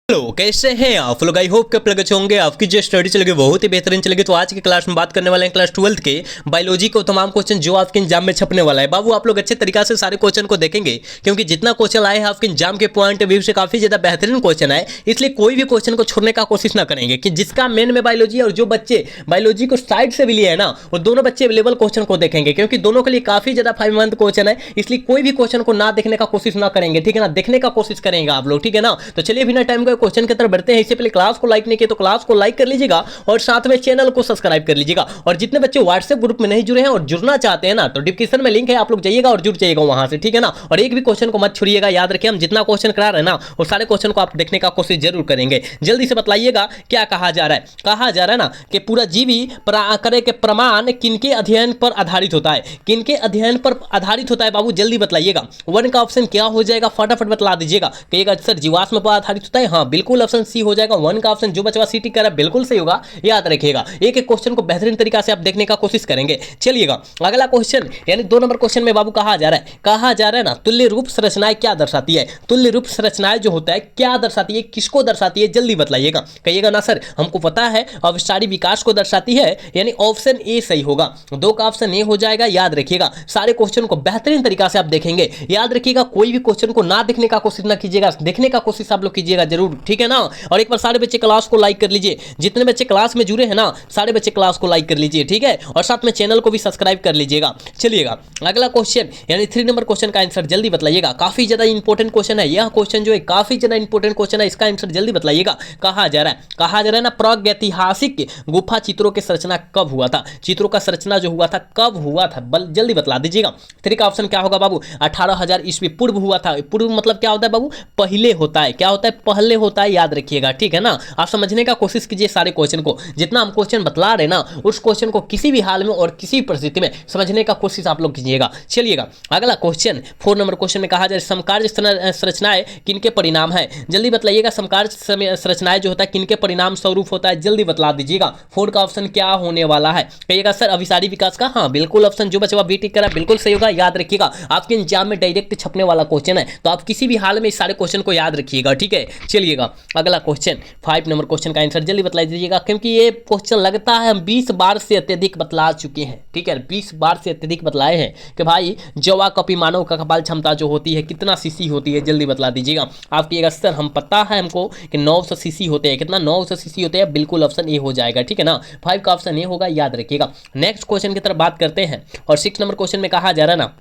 Hello, कैसे हैं आप लोग। आई होप के आप लोग अच्छे होंगे। आपकी जो स्टडी चलेगी बहुत ही बेहतरीन चलेगी। तो आज की क्लास में बात करने वाले हैं क्लास 12th के बायोलॉजी को तमाम क्वेश्चन जो आपके एग्जाम में छपने वाला है। बाबू आप लोग अच्छे तरीका से सारे क्वेश्चन को देखेंगे, क्योंकि जितना क्वेश्चन आए हैं आपके एग्जाम के पॉइंट ऑफ व्यू से काफी ज्यादा बेहतरीन क्वेश्चन है। इसलिए कोई भी क्वेश्चन को छोड़ने का कोशिश ना करेंगे कि जिसका मेन में बायोलॉजी और जो बच्चे बायोलॉजी को साइड से भी लिए है ना, वो दोनों बच्चे अवेलेबल क्वेश्चन को देखेंगे, क्योंकि दोनों के लिए काफी ज्यादा फायदेमंद क्वेश्चन है। इसलिए कोई भी क्वेश्चन को ना देखने का कोशिश ना करेंगे, ठीक है ना, देखने का कोशिश करेंगे आप लोग, ठीक है ना। तो चलिए बिना टाइम का क्वेश्चन की तरफ बढ़ते हैं। इससे पहले क्लास को लाइक नहीं किया तो क्लास को लाइक कर लीजिएगा और साथ में चैनल को सब्सक्राइब कर लीजिएगा। और जितने बच्चे व्हाट्सएप ग्रुप में नहीं जुड़े हैं और जुड़ना चाहते हैं ना, तो डिस्क्रिप्शन में लिंक है, आप लोग जाइएगा और जुड़ जाइएगा वहां से, ठीक है ना। और एक भी क्वेश्चन को मत छोड़िएगा। याद रखिए हम जितना क्वेश्चन करा रहे हैं ना, वो सारे क्वेश्चन को आप देखने का कोशिश जरूर करेंगे। जल्दी से बताइएगा क्या कहा जा रहा है। कहा जा रहा है ना कि पूरा जीवी करे के प्रमाण किनके अध्ययन पर आधारित होता है। किनके अध्ययन पर आधारित होता है बाबू, जल्दी बताइएगा। वन का ऑप्शन क्या हो जाएगा, फटाफट बतला दीजिएगा। कहिएगा सर जीवाश्म पर आधारित होता है। हाँ बिल्कुल, ऑप्शन सी हो जाएगा। वन का ऑप्शन जो बचवा सी टिक कर रहा है बिल्कुल सही होगा। याद रखिएगा, एक एक क्वेश्चन को बेहतरीन तरीका से आप देखने का कोशिश करेंगे। चलिएगा अगला क्वेश्चन, यानी 2 नंबर क्वेश्चन में बाबू कहा जा रहा है ना, तुल्य रूप संरचनाएं क्या दर्शाती है। तुल्य रूप संरचनाएं जो होता है क्या दर्शाती है, किसको दर्शाती है, जल्दी बतलाइएगा। कहिएगा ना सर हमको पता है, अविष्कारी विकास को दर्शाती है, यानी ऑप्शन ए सही होगा। 2 का ऑप्शन ए हो जाएगा। याद रखिएगा सारे क्वेश्चन को बेहतरीन तरीका से आप देखेंगे। याद रखिएगा कोई भी क्वेश्चन को ना देखने का कोशिश ना कीजिएगा, देखने का कोशिश आप लोग कीजिएगा जरूर, ठीक है ना। और एक बार सारे बच्चे क्लास को लाइक कर लीजिए। जितने बच्चे क्लास में जुड़े हैं ना, सारे बच्चे क्लास को लाइक कर लीजिए, ठीक है। और साथ में चैनल को भी सब्सक्राइब कर लीजिएगा। चलिएगा अगला क्वेश्चन, यानी 3 नंबर क्वेश्चन का आंसर जल्दी बताइएगा। काफी ज्यादा इंपॉर्टेंट क्वेश्चन है यह क्वेश्चन, जो है काफी ज्यादा इंपॉर्टेंट क्वेश्चन है। इसका आंसर जल्दी बताइएगा। कहा जा रहा है ना, प्रागैतिहासिक गुफा चित्रों की संरचना कब हुआ था। चित्रों का संरचना जो हुआ था कब हुआ था, जल्दी बतला दीजिएगा। 3 का ऑप्शन क्या होगा बाबू, 18,000 ईस्वी पूर्व हुआ था। पूर्व मतलब क्या होता है बाबू, पहले होता है। क्या होता है, पहले होता है। याद रखिएगा, ठीक है ना। आप समझने का कोशिश कीजिए सारे क्वेश्चन को। जितना हम क्वेश्चन बतला रहे ना, उस क्वेश्चन को किसी भी हाल में और किसी परिस्थिति में समझने का कोशिश आप लोग कीजिएगा। चलिएगा अगला क्वेश्चन 4 नंबर क्वेश्चन में कहा जाए समकार्य संरचनाएं किनके परिणाम है, जल्दी बतलाइएगा। समकार्य संरचनाएं जो होता है किनके परिणाम स्वरूप होता है, जल्दी बतला दीजिएगा। 4 का ऑप्शन क्या होने वाला है, कहिएगा सर अभिसारी विकास का। हाँ बिल्कुल, ऑप्शन जो बचवा बी टिक करा बिल्कुल सही होगा। याद रखिएगा आपके एग्जाम में डायरेक्ट छपने वाला क्वेश्चन है, तो आप किसी भी हाल में इस सारे क्वेश्चन को याद रखिएगा, ठीक है। चलिएगा अगला क्वेश्चन 5 नंबर क्वेश्चन का आंसर जल्दी बतला दीजिएगा, क्योंकि ये क्वेश्चन लगता है हम 20 बार से अत्यधिक बतला चुके हैं, ठीक है। 20 बार से अत्यधिक बतलाए हैं कि भाई जवा कपि मानव का कपाल क्षमता जो होती है कितना सीसी होती है, जल्दी बतला दीजिएगा। आप कहिएगा सर हम पता है हमको कि 900 सीसी होते हैं। कितना, 900 सीसी होते हैं। बिल्कुल ऑप्शन ए हो जाएगा, ठीक है ना। 5 का ऑप्शन ए होगा। याद रखिएगा। नेक्स्ट क्वेश्चन की तरफ बात करते हैं। और 6 नंबर क्वेश्चन में कहा जा रहा है ना,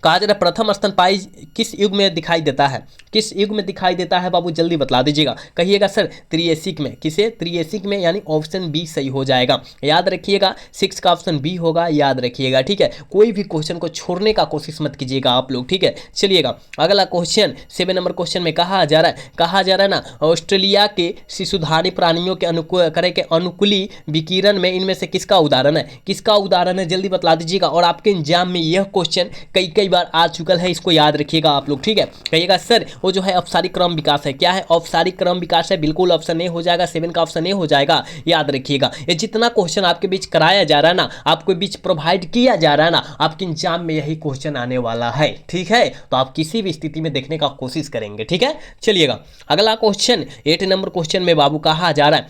कहा जा रहा है प्रथम स्तनपायी किस युग में दिखाई देता है। किस युग में दिखाई देता है बाबू, जल्दी बतला दीजिएगा। कहिएगा सर त्रिएसिक में। किसे, त्रिएसिक में, यानी ऑप्शन बी सही हो जाएगा। याद रखिएगा 6 का ऑप्शन बी होगा। याद रखिएगा, ठीक है। कोई भी क्वेश्चन को छोड़ने का कोशिश मत कीजिएगा आप लोग, ठीक है। चलिएगा अगला क्वेश्चन 7 नंबर क्वेश्चन में कहा जा रहा है ना, ऑस्ट्रेलिया के शिशुधारी प्राणियों के अनुकूली विकिरण में इनमें से किसका उदाहरण है। किसका उदाहरण है, जल्दी बतला दीजिएगा। और आपके एग्जाम में यह क्वेश्चन कई बार आ चुका है, इसको याद रखिएगा आप लोग, ठीक है। कहिएगा सर वो जो है औपचारिक क्रम विकास है। क्या है, औपचारिक क्रम विकास है। बिल्कुल ऑप्शन ए हो जाएगा। 7 का ऑप्शन ए हो जाएगा। याद रखिएगा ये जितना क्वेश्चन आपके बीच कराया जा रहा है ना, आपके बीच प्रोवाइड किया जा रहा है ना, आपके एग्जाम में यही क्वेश्चन आने वाला है, ठीक है। तो आप किसी भी स्थिति में देखने का कोशिश करेंगे, ठीक है। चलिएगा अगला क्वेश्चन 8 नंबर क्वेश्चन में बाबू कहा जा रहा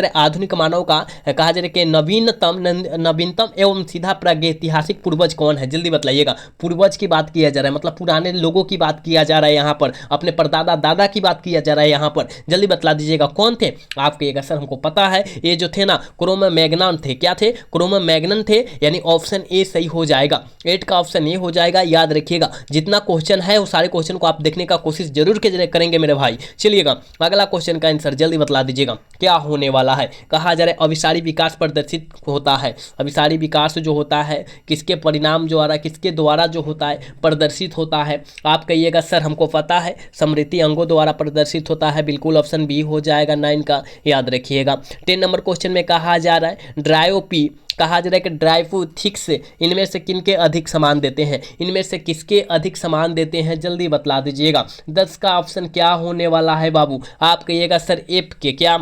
है आधुनिक मानव का, कहा जा रहा है कि नवीनतम एवं सीधा प्रागैतिहासिक पूर्वज कौन है, जल्दी बताइएगा। पूर्वज की बात किया जा रहा है, मतलब पुराने लोगों की बात किया जा रहा है यहाँ पर, अपने परदादा दादा की बात किया जा रहा है यहाँ पर। जल्दी बतला दीजिएगा कौन थे। आप कहिएगा सर हमको पता है, ये जो थे ना क्रोमैग्नन थे। क्या थे, क्रोमैग्नन थे, यानी ऑप्शन ए सही हो जाएगा। 8 का ऑप्शन ए हो जाएगा। याद रखिएगा जितना क्वेश्चन है वो सारे क्वेश्चन को आप देखने का कोशिश जरूर करेंगे मेरे भाई। चलिएगा अगला क्वेश्चन का आंसर जल्दी बतला दीजिएगा क्या होने वाला है। कहा जा रहा है अभिसारी विकास प्रदर्शित होता है। अभिसारी विकास जो होता है किसके परिणाम जो आ रहा है, किसके द्वारा जो होता है प्रदर्शित होता है। आप कहिएगा सर हमको पता है समृद्धि अंगों द्वारा प्रदर्शित होता है। बिल्कुल ऑप्शन बी हो जाएगा 9 का। याद रखिएगा 10 नंबर क्वेश्चन में कहा जा रहा है ड्रायोपी, कहा जा रहा है कि ड्राइफोथिक्स इनमें से किनके अधिक समान देते हैं, इनमें से किसके अधिक समान देते हैं, जल्दी बतला दीजिएगा। 10 का ऑप्शन क्या होने वाला है बाबू, आप कहिएगा सर एफ के। क्या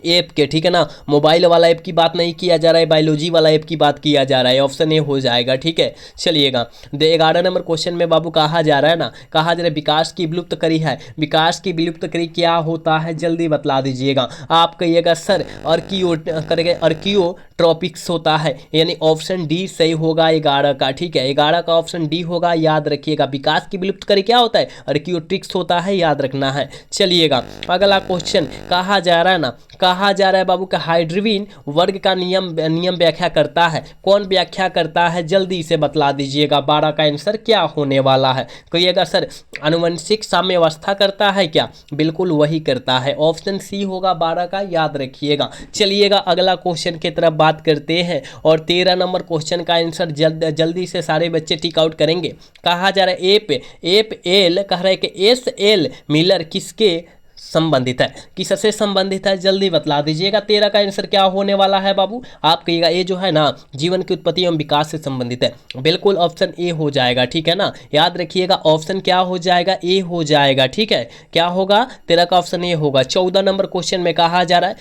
ऐप के, ठीक है ना, मोबाइल वाला ऐप की बात नहीं किया जा रहा है, बायोलॉजी वाला ऐप की बात किया जा रहा है। ऑप्शन ए हो जाएगा, ठीक है। चलिएगा 11 नंबर क्वेश्चन में बाबू कहा जा रहा है ना, कहा जा रहा है विकास की विलुप्त करी है। विकास की विलुप्त करी क्या होता है जल्दी बतला दीजिएगा। आप कहिएगा सर अर्कियो करेंगे, अर्कियोट्रॉपिक्स होता है, यानी ऑप्शन डी सही होगा 11 का, ठीक है। 11 का ऑप्शन डी होगा, याद रखिएगा। विकास की विलुप्त करी क्या होता है, अर्कियोट्रिक्स होता है, याद रखना है। चलिएगा अगला क्वेश्चन कहा जा रहा है ना, कहा जा रहा है बाबू का हाइड्रोजन वर्ग का नियम व्याख्या करता है। कौन व्याख्या करता है जल्दी से बतला दीजिएगा। 12 का आंसर क्या होने वाला है, कहिएगा सर आनुवंशिक साम्यावस्था करता है क्या, बिल्कुल वही करता है, ऑप्शन सी होगा 12 का, याद रखिएगा। चलिएगा अगला क्वेश्चन की तरफ बात करते हैं और 13 नंबर क्वेश्चन का आंसर जल्दी से सारे बच्चे टिक आउट करेंगे। कहा जा रहा है एप एल कह रहा है कि एस एल मिलर किसके संबंधित है, किससे संबंधित है जल्दी बतला दीजिएगा। 13 का आंसर क्या होने वाला है बाबू, आप कहिएगा ये जो है ना जीवन की उत्पत्ति एवं विकास से संबंधित है, बिल्कुल ऑप्शन ए हो जाएगा, ठीक है ना, याद रखिएगा। ऑप्शन क्या हो जाएगा, ए हो जाएगा, ठीक है। क्या होगा, 13 का ऑप्शन ए होगा। 14 नंबर क्वेश्चन में कहा जा रहा है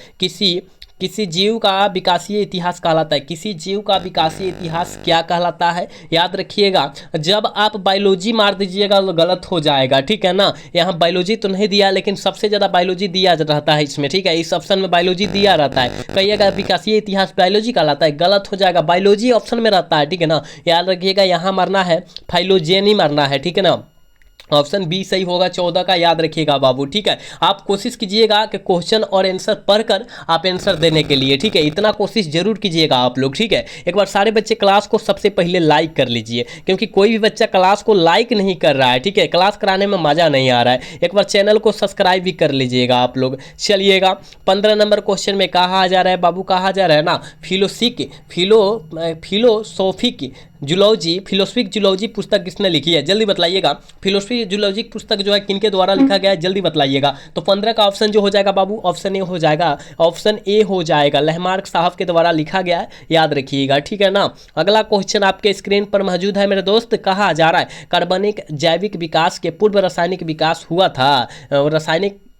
किसी जीव का विकासीय इतिहास कहलाता है। किसी जीव का विकासीय इतिहास क्या कहलाता है, याद रखिएगा। जब आप बायोलॉजी मार दीजिएगा तो गलत हो जाएगा, ठीक है ना। यहाँ बायोलॉजी तो नहीं दिया, लेकिन सबसे ज़्यादा बायोलॉजी दिया रहता है इसमें, ठीक है। इस ऑप्शन में बायोलॉजी दिया रहता है, कहिएगा विकासीय इतिहास बायोलॉजी कहलाता है, गलत हो जाएगा। बायोलॉजी ऑप्शन में रहता है, ठीक है ना, याद रखिएगा। यहाँ मारना है फाइलोजेन ही मारना है, ठीक है ना, ऑप्शन बी सही होगा 14 का, याद रखिएगा बाबू, ठीक है। आप कोशिश कीजिएगा कि क्वेश्चन और आंसर पढ़कर आप आंसर देने के लिए, ठीक है, इतना कोशिश जरूर कीजिएगा आप लोग, ठीक है। एक बार सारे बच्चे क्लास को सबसे पहले लाइक कर लीजिए, क्योंकि कोई भी बच्चा क्लास को लाइक नहीं कर रहा है, ठीक है, क्लास कराने में मज़ा नहीं आ रहा है। एक बार चैनल को सब्सक्राइब भी कर लीजिएगा आप लोग। चलिएगा 15 नंबर क्वेश्चन में कहा जा रहा है बाबू, कहा जा रहा है ना फिलोसॉफिक जूलॉजी पुस्तक किसने लिखी है, जल्दी बताइएगा। फिलोसफी जूलॉजी पुस्तक जो है किनके द्वारा लिखा गया है, जल्दी बताइएगा। तो 15 का ऑप्शन जो हो जाएगा बाबू, ऑप्शन ए हो जाएगा, ऑप्शन ए हो जाएगा, लहमार्क साहब के द्वारा लिखा गया है, याद रखिएगा, ठीक है ना। अगला क्वेश्चन आपके स्क्रीन पर मौजूद है मेरे दोस्त। कहा जा रहा है कार्बनिक जैविक विकास के पूर्व रासायनिक विकास हुआ था,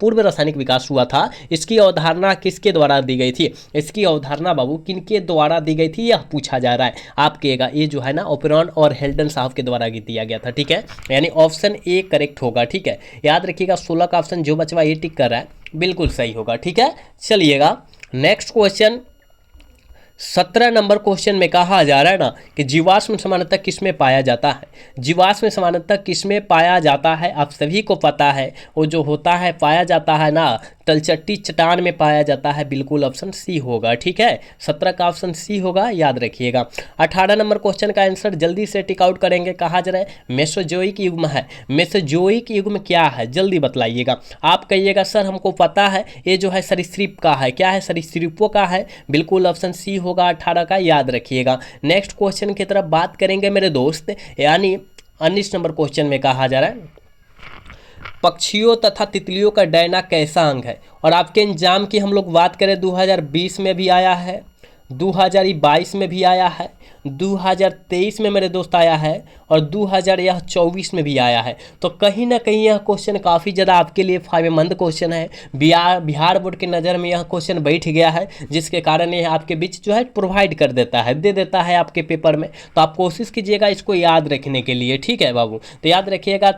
पूर्व रासायनिक विकास हुआ था, इसकी अवधारणा किसके द्वारा दी गई थी। इसकी अवधारणा बाबू किनके द्वारा दी गई थी, यह पूछा जा रहा है। आप कहेगा ये जो है ना ओपेरॉन और हेल्डन साहब के द्वारा दिया गया था, ठीक है, यानी ऑप्शन ए करेक्ट होगा, ठीक है, याद रखिएगा। 16 का ऑप्शन जो बचवा ये टिक कर रहा है बिल्कुल सही होगा, ठीक है। चलिएगा नेक्स्ट क्वेश्चन 17 नंबर क्वेश्चन में कहा जा रहा है ना कि जीवाश्म समानता किसमें पाया जाता है। जीवाश्म समानता किसमें पाया जाता है, आप सभी को पता है, वो जो होता है पाया जाता है ना तलचट्टी चट्टान में पाया जाता है, बिल्कुल ऑप्शन सी होगा, ठीक है। 17 का ऑप्शन सी होगा, याद रखिएगा। 18 नंबर क्वेश्चन का आंसर जल्दी से टिक आउट करेंगे। कहा जा रहा है मेसोजोइक युग है, मेसोजोइक युग में क्या है जल्दी बतलाइएगा। आप कहिएगा सर हमको पता है ये जो है सरीसृप का है, क्या है सरीसृपों का है, बिल्कुल ऑप्शन सी होगा 18 का, याद रखिएगा। नेक्स्ट क्वेश्चन की तरफ बात करेंगे मेरे दोस्त, यानी 19 नंबर क्वेश्चन में कहा जा रहा है पक्षियों तथा तितलियों का डैना कैसा अंग है। और आपके एग्जाम की हम लोग बात करें 2020 में भी आया है, 2022 में भी आया है, 2023 में मेरे दोस्त आया है और 2024 में भी आया है। तो कहीं ना कहीं यह क्वेश्चन काफ़ी ज़्यादा आपके लिए फायदेमंद क्वेश्चन है। बिहार बोर्ड की नज़र में यह क्वेश्चन बैठ गया है, जिसके कारण यह आपके बीच जो है प्रोवाइड कर देता है, दे देता है आपके पेपर में। तो आप कोशिश कीजिएगा इसको याद रखने के लिए, ठीक है बाबू। तो याद रखिएगा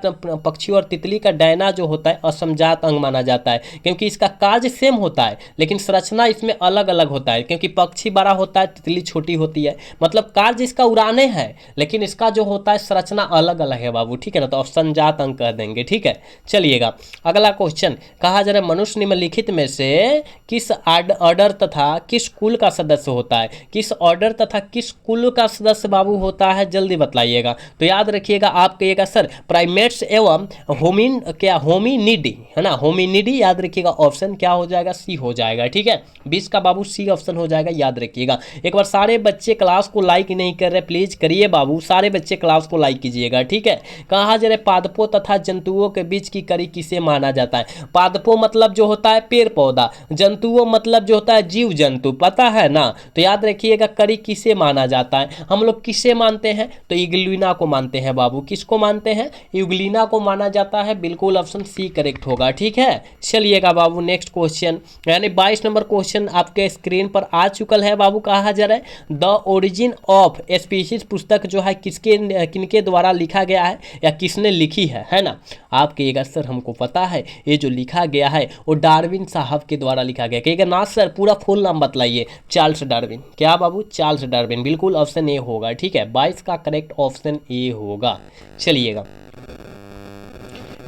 पक्षी और तितली का डैना जो होता है असमजात अंग माना जाता है, क्योंकि इसका कार्य सेम होता है लेकिन संरचना इसमें अलग अलग होता है, क्योंकि पक्षी बड़ा होता है तितली छोटी होती है, मतलब कार्य इसका उड़ाने हैं लेकिन इसका जो होता है संरचना अलग अलग है बाबू, ठीक है ना। तो असंजात अंग कह देंगे, ठीक है। चलिएगा अगला क्वेश्चन कहा जा रहा है मनुष्य निम्नलिखित में से किस ऑर्डर तथा किस कुल का सदस्य होता है। किस ऑर्डर तथा किस कुल का सदस्य बाबू होता है जल्दी बतलाइएगा। तो याद रखिएगा, आप कहिएगा सर प्राइमेट्स एवं होमिनिडी है ना, होमिनिडी, याद रखिएगा ऑप्शन क्या हो जाएगा, सी हो जाएगा, ठीक है। 20 का बाबू सी ऑप्शन हो जाएगा, याद रखिएगा। एक बार सारे बच्चे क्लास को लाइक नहीं कर रहे, प्लीज करिए बाबू, सारे बच्चे क्लास को इसको लाइक कीजिएगा, ठीक है। कहा जा रहा है पादपों तथा जंतुओं के बीच की कड़ी किसे माना जाता है। पादपों मतलब जो होता है पेड़ पौधा, जंतुओं मतलब जो होता है जीव जंतु, पता है ना। तो याद रखिएगा कड़ी किसे माना जाता है, हम लोग किसे मानते हैं, तो यूग्लिना को मानते हैं बाबू। किसको मानते हैं, यूग्लिना को माना जाता है। बिल्कुल ऑप्शन सी करेक्ट होगा, ठीक है। चलिएगा बाबू नेक्स्ट क्वेश्चन, यानी 22 नंबर क्वेश्चन आपके स्क्रीन पर आ चुकल है बाबू। कहा जा रहा है द ओरिजिन ऑफ स्पीशीज पुस्तक जो है किनके द्वारा लिखा गया है या किसने लिखी है ना। आप कहिएगा सर हमको पता है, ये जो लिखा गया है वो डार्विन साहब के द्वारा लिखा गया। कहिएगा ना सर पूरा फुल नाम बतलाइए। Charles Darwin. क्या बाबू, चार्ल्स डार्विन। बिल्कुल ऑप्शन ए होगा, ठीक है। 22 का करेक्ट ऑप्शन ए होगा। चलिएगा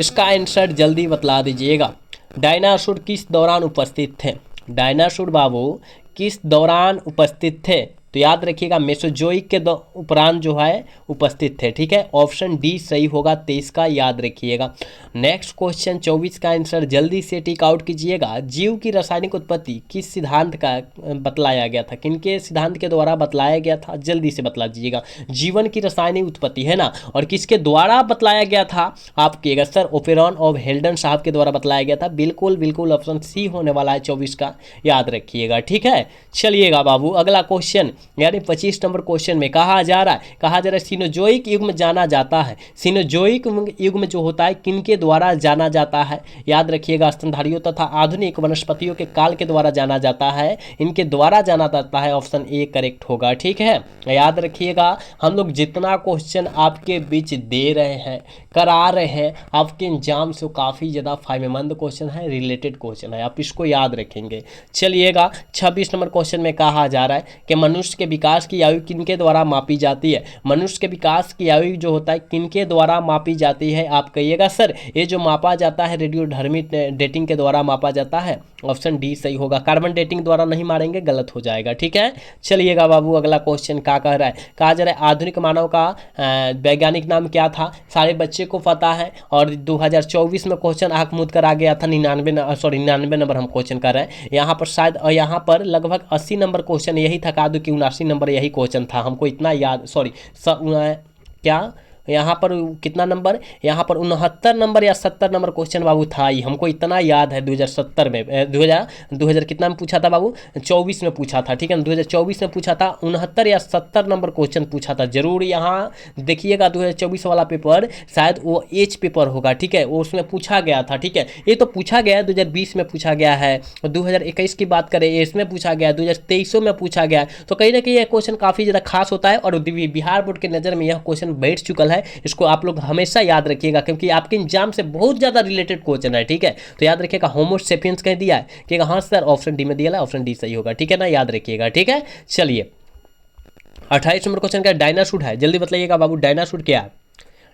इसका आंसर जल्दी बतला दीजिएगा। डायनासोर किस दौरान उपस्थित थे। डायनासोर बाबू किस दौरान उपस्थित थे, तो याद रखिएगा मेसोजोइक के उपरांत जो है उपस्थित थे, ठीक है। ऑप्शन डी सही होगा 23 का, याद रखिएगा। नेक्स्ट क्वेश्चन 24 का आंसर जल्दी से टिक आउट कीजिएगा। जीव की रासायनिक उत्पत्ति किस सिद्धांत का बतलाया गया था, किनके सिद्धांत के द्वारा बतलाया गया था, जल्दी से बतला दीजिएगा। जीवन की रासायनिक उत्पत्ति है ना, और किसके द्वारा बतलाया गया था, आप कहिएगा सर ओपेरॉन और हेल्डन साहब के द्वारा बतलाया गया था। बिल्कुल बिल्कुल ऑप्शन सी होने वाला है 24 का, याद रखिएगा, ठीक है। चलिएगा बाबू अगला क्वेश्चन, यानी 25 नंबर क्वेश्चन में कहा जा रहा है सिनोजोइक युग में जाना जाता है। सिनोजोइक युग में जो होता है किनके द्वारा जाना जाता है, याद रखिएगा स्तनधारियों तथा आधुनिक वनस्पतियों के काल के द्वारा जाना जाता है, इनके द्वारा जाना जाता है। ऑप्शन ए करेक्ट होगा, ठीक है। याद रखिएगा हम लोग जितना क्वेश्चन आपके बीच दे रहे हैं, करा रहे हैं, आपके एग्जाम से काफ़ी ज़्यादा फायदेमंद क्वेश्चन है, रिलेटेड क्वेश्चन है, आप इसको याद रखेंगे। चलिएगा 26 नंबर क्वेश्चन में कहा जा रहा है कि मनुष्य के विकास की आयु किनके द्वारा मापी जाती है। मनुष्य के विकास की आयु जो होता है किनके द्वारा मापी जाती है, आप कहिएगा सर ये जो मापा जाता है रेडियोधर्मी डेटिंग के द्वारा मापा जाता है। ऑप्शन डी सही होगा, कार्बन डेटिंग द्वारा नहीं मारेंगे, गलत हो जाएगा, ठीक है। चलिएगा बाबू अगला क्वेश्चन क्या कह रहा है, कहा जा रहा है आधुनिक मानव का वैज्ञानिक नाम क्या था। सारे बच्चे को पता है, और 2024 में क्वेश्चन आंख मूंद कर आ गया था। 99 नंबर हम क्वेश्चन कर रहे हैं यहाँ पर, शायद यहाँ पर लगभग 80 नंबर क्वेश्चन यही था, कहा दो कि 79 नंबर यही क्वेश्चन था, हमको इतना याद, क्या यहाँ पर कितना नंबर, यहाँ पर 69 नंबर या 70 नंबर क्वेश्चन बाबू था ही, हमको इतना याद है। 2070 में 2000 कितना में पूछा था बाबू, 24 में पूछा था, ठीक है। 2024 में पूछा था, 69 या 70 नंबर क्वेश्चन पूछा था। जरूर यहाँ देखिएगा 2024 वाला पेपर शायद वो एच पेपर होगा, ठीक है, वो उसमें पूछा गया था, ठीक है। ये तो पूछा गया है 2020 में पूछा गया है, 2021 की बात करें इसमें पूछा गया है, 2023 में पूछा गया है। तो कहीं ना कहीं यह क्वेश्चन काफ़ी ज़्यादा खास होता है, और बिहार बोर्ड की नज़र में यह क्वेश्चन बैठ चुका है। इसको आप लोग हमेशा याद रखिएगा, क्योंकि आपके एग्जाम से बहुत ज्यादा रिलेटेड क्वेश्चन है, ठीक है। तो याद रखिएगा होमो सेपियंस कह दिया है कि हाँ सर ऑप्शन डी में दिया है, ऑप्शन डी सही होगा, ठीक है ना, याद रखिएगा, ठीक है। चलिए 28 नंबर क्वेश्चन का डायनासोर है, जल्दी बताइएगा बाबू डायनासोर क्या है।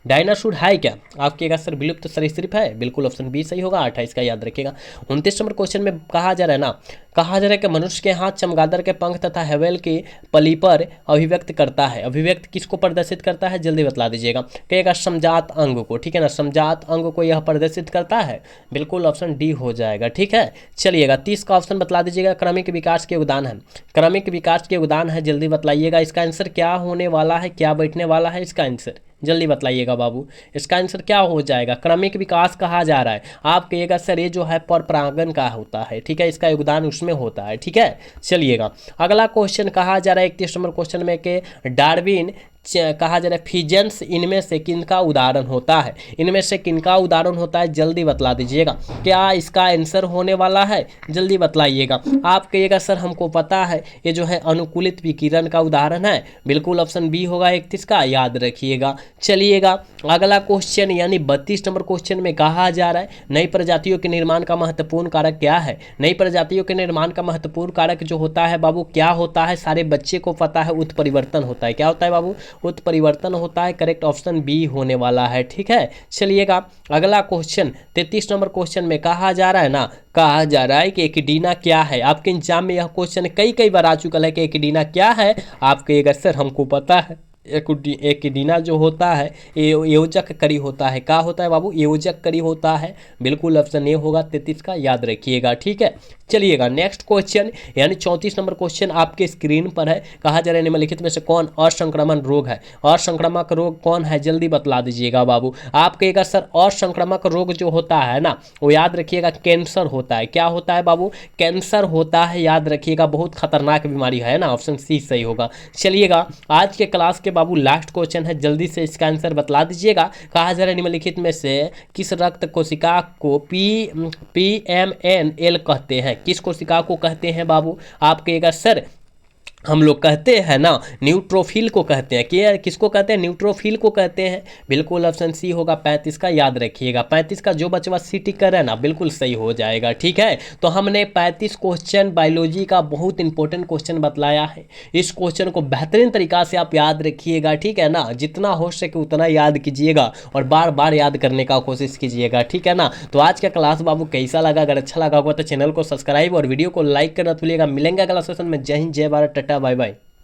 डायनासोर है क्या, आपके सर विलुप्त सरीसृप है, बिल्कुल ऑप्शन बी सही होगा, 28 का याद रखिएगा। 29 नंबर क्वेश्चन में कहा जा रहा है ना, कहा जा रहा है कि मनुष्य के हाथ चमगादड़ के पंख तथा हेवेल की पली पर अभिव्यक्त करता है। अभिव्यक्त किसको प्रदर्शित करता है, जल्दी बतला दीजिएगा। कहेगा समजात अंग को, ठीक है ना, समजात अंग को यह प्रदर्शित करता है, बिल्कुल ऑप्शन डी हो जाएगा, ठीक है। चलिएगा 30 का ऑप्शन बतला दीजिएगा, क्रमिक विकास के योगदान है। क्रमिक विकास के योगदान है, जल्दी बतलाइएगा। इसका आंसर क्या होने वाला है, क्या बैठने वाला है इसका आंसर, जल्दी बतलाइएगा बाबू। इसका आंसर क्या हो जाएगा, क्रमिक विकास कहा जा रहा है। आप कहिएगा सर ये जो है पर परागण का होता है, ठीक है, इसका योगदान उसमें होता है, ठीक है। चलिएगा अगला क्वेश्चन कहा जा रहा है 31 नंबर क्वेश्चन में कि डार्विन कहा जा रहा है फिजेंस इनमें से किनका उदाहरण होता है। इनमें से किनका उदाहरण होता है, जल्दी बतला दीजिएगा। क्या इसका आंसर होने वाला है, जल्दी बतलाइएगा। आप कहिएगा सर हमको पता है ये जो है अनुकूलित विकिरण का उदाहरण है, बिल्कुल ऑप्शन बी होगा 31 का, याद रखिएगा। चलिएगा अगला क्वेश्चन यानी 32 नंबर क्वेश्चन में कहा जा रहा है नई प्रजातियों के निर्माण का महत्वपूर्ण कारक क्या है। नई प्रजातियों के निर्माण का महत्वपूर्ण कारक जो होता है बाबू क्या होता है, सारे बच्चे को पता है, उत्परिवर्तन होता है। क्या होता है बाबू, उत्परिवर्तन होता है, करेक्ट ऑप्शन बी होने वाला है, ठीक है। चलिएगा अगला क्वेश्चन 33 नंबर क्वेश्चन में कहा जा रहा है ना, कहा जा रहा है कि एकिडीना क्या है। आपके एग्जाम में यह क्वेश्चन कई बार आ चुका है कि एकिडीना क्या है। आप कहिएगा सर हमको पता है, एकिडीना जो होता है एयोजक करी होता है। क्या होता है बाबू? एयोजक करी होता है। बिल्कुल ऑप्शन ए होगा 33 का, याद रखिएगा। ठीक है, चलिएगा नेक्स्ट क्वेश्चन, यानी 34 नंबर क्वेश्चन आपके स्क्रीन पर है। कहा जा रहा है निम्नलिखित में से कौन असंक्रामक रोग है? असंक्रामक रोग कौन है? जल्दी बतला दीजिएगा बाबू। आप कहिएगा सर असंक्रामक रोग जो होता है ना, वो याद रखिएगा कैंसर होता है। क्या होता है बाबू? कैंसर होता है, याद रखिएगा। बहुत खतरनाक बीमारी है ना, ऑप्शन सी सही होगा। चलिएगा आज के क्लास के बाबू लास्ट क्वेश्चन है, जल्दी से इसका आंसर बतला दीजिएगा। कहा जा रहा है निम्नलिखित में से किस रक्त कोशिका को PMNL कहते हैं? किस कोशिका को कहते हैं बाबू? आप कहिएगा सर हम लोग कहते हैं ना न्यूट्रोफिल को कहते हैं। कि किसको कहते हैं? न्यूट्रोफिल को कहते हैं। बिल्कुल ऑप्शन सी होगा 35 का, याद रखिएगा। 35 का जो बचवा सी टिक कर है ना, बिल्कुल सही हो जाएगा। ठीक है, तो हमने 35 क्वेश्चन बायोलॉजी का बहुत इंपॉर्टेंट क्वेश्चन बतलाया है। इस क्वेश्चन को बेहतरीन तरीका से आप याद रखिएगा। ठीक है ना, जितना हो सके उतना याद कीजिएगा और बार बार याद करने का कोशिश कीजिएगा। ठीक है ना, तो आज का क्लास बाबू कैसा लगा? अगर अच्छा लगा होगा तो चैनल को सब्सक्राइब और वीडियो को लाइक करना भूलिएगा। मिलेंगे अगला सेशन में। जय हिंद, जय भारत, टाटा, बाय बाय।